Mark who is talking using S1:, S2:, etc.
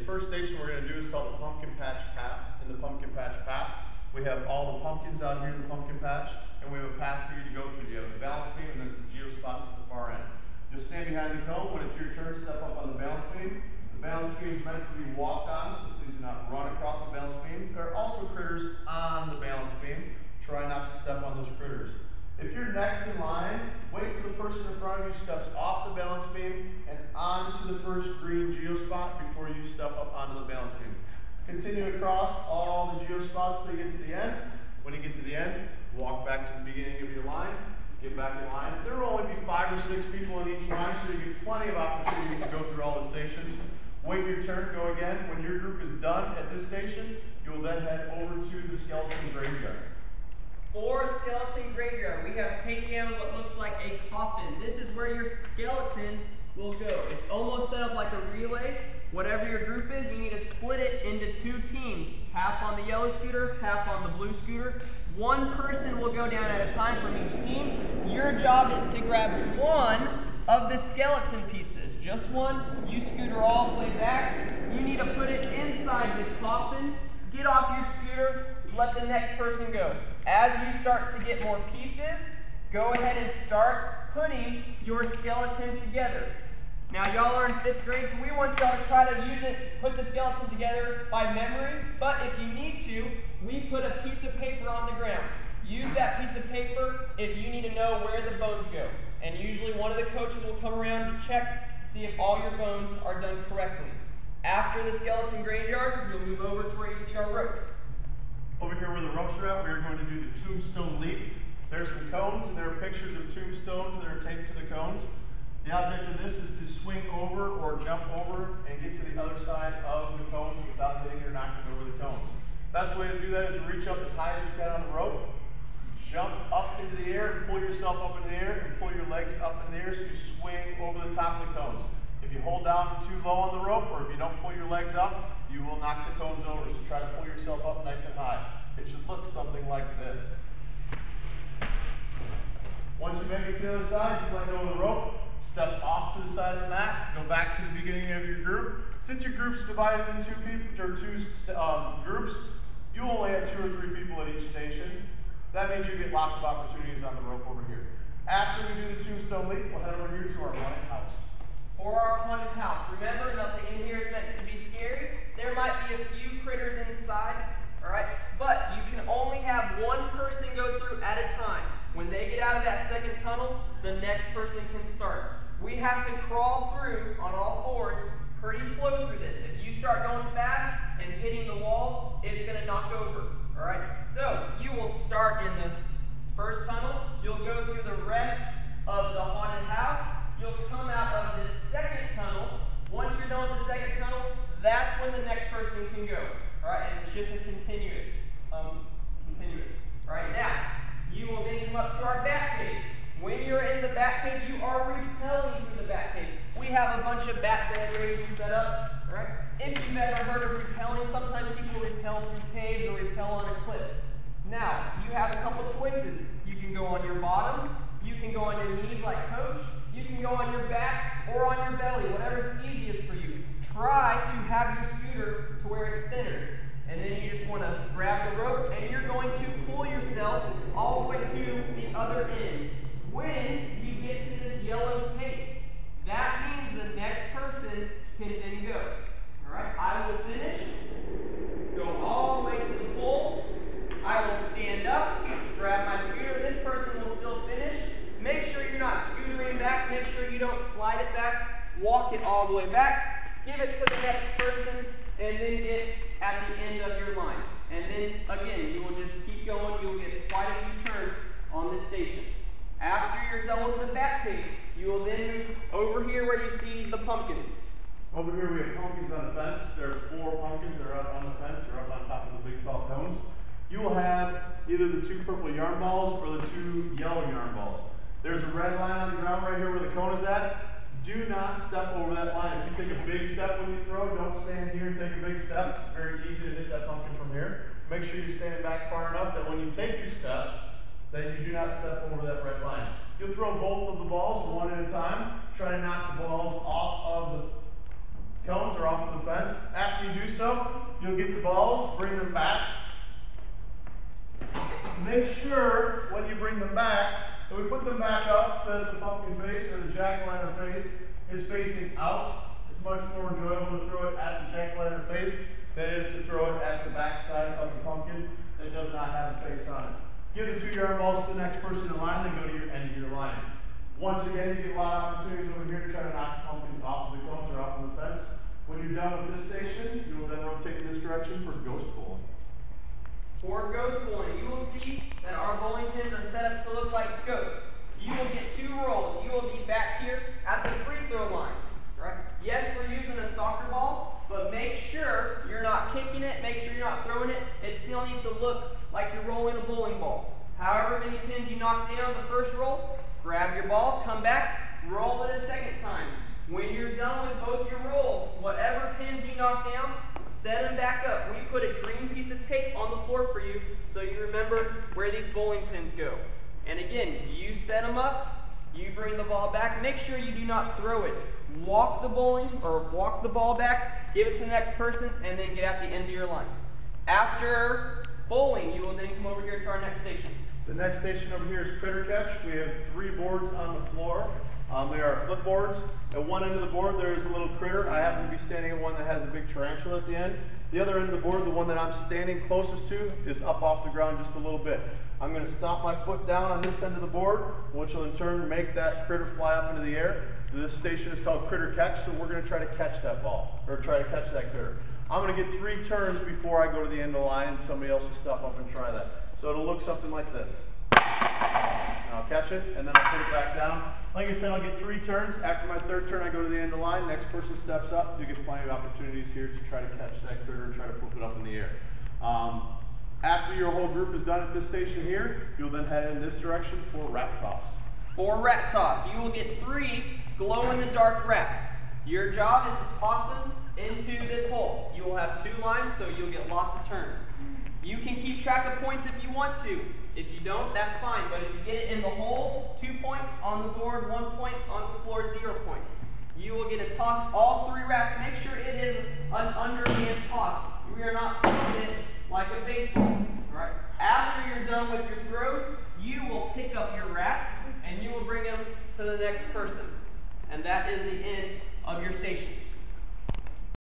S1: first station we're going to do is called the Pumpkin Patch Path. In the Pumpkin Patch Path, we have all the pumpkins out here in the pumpkin patch, and we have a path for you to go through. You have a balance beam and then some geospots at the far end. You'll stand behind the cone. When it's your turn, step up on the balance beam. The balance beam is meant to be walked on, so please do not run across the balance beam. There are also critters on the balance beam. Try not to step on those critters. If you're next in line, wait till the person in front of you steps off the balance beam and onto the first green geospot before you step up onto the balance beam. Continue across all the geospots till you get to the end. When you get to the end, walk back to the beginning of your line, get back in line. There will only be 5 or 6 people in each line, so you get plenty of opportunities to go through all the stations. Wait your turn, go again. When your group is done at this station, you will then head over to the skeleton graveyard.
S2: For skeleton graveyard, we have taken down what looks like a coffin. This is where your skeleton will go. It's almost set up like a relay. Whatever your group is, you need to split it into 2 teams. Half on the yellow scooter, half on the blue scooter. One person will go down at a time from each team. Your job is to grab one of the skeleton pieces. Just one. You scooter all the way back. You need to put it inside the coffin. Get off your scooter. Let the next person go. As you start to get more pieces, go ahead and start putting your skeleton together. Now y'all are in 5th grade, so we want y'all to try to put the skeleton together by memory, but if you need to, we put a piece of paper on the ground. Use that piece of paper if you need to know where the bones go. And usually one of the coaches will come around to check to see if all your bones are done correctly. After the skeleton graveyard, you'll move over to where you see our ropes.
S1: Over here where the ropes are at, we are going to do the tombstone leap. There's some cones, and there are pictures of tombstones that are taped to the cones. The object of this is to swing over or jump over and get to the other side of the cones without hitting or knocking over the cones. Best way to do that is to reach up as high as you can on the rope, jump up into the air and pull yourself up into the air and pull your legs up in the air so you swing over the top of the cones. If you hold down too low on the rope or if you don't pull your legs up, you will knock the cones over. So try to pull yourself up nice and high. It should look something like this. Once you make it to the other side, just let go of the rope. Step off to the side of the mat, go back to the beginning of your group. Since your group's divided into 2 groups, you only have 2 or 3 people at each station. That means you get lots of opportunities on the rope over here. After we do the tombstone leap, we'll head over here to our haunted house.
S2: For our haunted house, remember nothing in here is meant to be scary. There might be a few critters inside, all right? But you can only have one person go through at a time. When they get out of that second tunnel, the next person can start. We have to crawl through on all 4s pretty slow through this. If you start going fast and hitting the walls, it's going to knock over. All right? So you will start in the first tunnel. You'll go through the rest of the haunted house. You'll come out of this second tunnel. Once you're done with the second tunnel, that's when the next person can go. All right? And it's just a continuous. All right? Now, you will then come up to our bat cave. When you're in the bat cave, you are repelling through the bat cave. We have a bunch of bat federations set up. All right? If you've ever heard of repelling, sometimes people repel through caves or repel on a cliff. Now, you have a couple choices. You can go on your bottom. You can go on your knees like Coach. You can go on your back or on your belly, whatever's easiest for you. Try to have your scooter to where it's centered. And then you just want to grab the rope and you're going to pull yourself all the way to the other end. When you get to this yellow tape, that means the next person can then go. All right, I will finish, go all the way to the pole. I will stand up, grab my scooter. This person will still finish. Make sure you're not scootering back. Make sure you don't slide it back. Walk it all the way back. Give it to the next person, and then get at the end of your line. And then, again, you will just keep going. You will get quite a few turns on this station. After you're done with the bat cave, you will then move over here where you see the pumpkins.
S1: Over here we have pumpkins on the fence. There are 4 pumpkins that are up on the fence or up on top of the big tall cones. You will have either the 2 purple yarn balls or the 2 yellow yarn balls. There's a red line on the ground right here where the cone is at. Do not step over that line. If you take a big step when you throw, don't stand here and take a big step. It's very easy to hit that pumpkin from here. Make sure you're standing back far enough that when you take your step, that you do not step over that red line. You'll throw both of the balls one at a time. Try to knock the balls off of the cones or off of the fence. After after you do so, you'll get the balls, bring them back. Make sure when you bring them back, that we put them back up so that the pumpkin face or the jack-o'-lantern face is facing out. It's much more enjoyable to throw it at the jack-o'-lantern face than it is to throw it at the back side of the pumpkin that does not have a face on it. Give the 2-yard balls to the next person in line, then go to your end of your line. Once again, you get a lot of opportunities over here to try to knock the pumpkins off of the cones or off of the fence. When you're done with this station, you will then rotate in this direction for ghost bowling.
S2: For ghost bowling, you will see that our bowling pins are set up to look like ghosts. You will get 2 rolls. You will be back here at the free throw line. Right? Yes, we're using a soccer ball, but make sure you're not kicking it. Make sure you're not throwing it. It still needs to look like you're rolling a bowling ball. However many pins you knock down the first roll, grab your ball, come back, roll it a second time. When you're done with both your rolls, whatever pins you knock down, set them back up. We put a green piece of tape on the floor for you so you remember where these bowling pins go. And again, you set them up, you bring the ball back. Make sure you do not throw it. Walk the ball back, give it to the next person, and then get at the end of your line. After bowling, you will then come over here to our next station.
S1: The next station over here is critter catch. We have 3 boards on the floor. They are flip boards. At one end of the board there is a little critter. I happen to be standing at one that has a big tarantula at the end. The other end of the board, the one that I'm standing closest to, is up off the ground just a little bit. I'm going to stomp my foot down on this end of the board, which will in turn make that critter fly up into the air. This station is called critter catch, so we're going to try to catch that ball, or try to catch that critter. I'm going to get 3 turns before I go to the end of the line, and somebody else will step up and try that. So it'll look something like this. And I'll catch it, and then I'll put it back down. Like I said, I'll get 3 turns. After my 3rd turn, I go to the end of the line. Next person steps up. You get plenty of opportunities here to try to catch that critter and try to flip it up in the air. After your whole group is done at this station here, you'll then head in this direction for rat toss.
S2: For rat toss, you will get 3 glow-in-the-dark rats. Your job is to toss them into this hole. You will have 2 lines, so you'll get lots of turns. You can keep track of points if you want to. If you don't, that's fine. But if you get it in the hole, 2 points. On the board, 1 point. On the floor, 0 points. You will get to toss all 3 rats. Make sure it is an underhand toss. We are not throwing it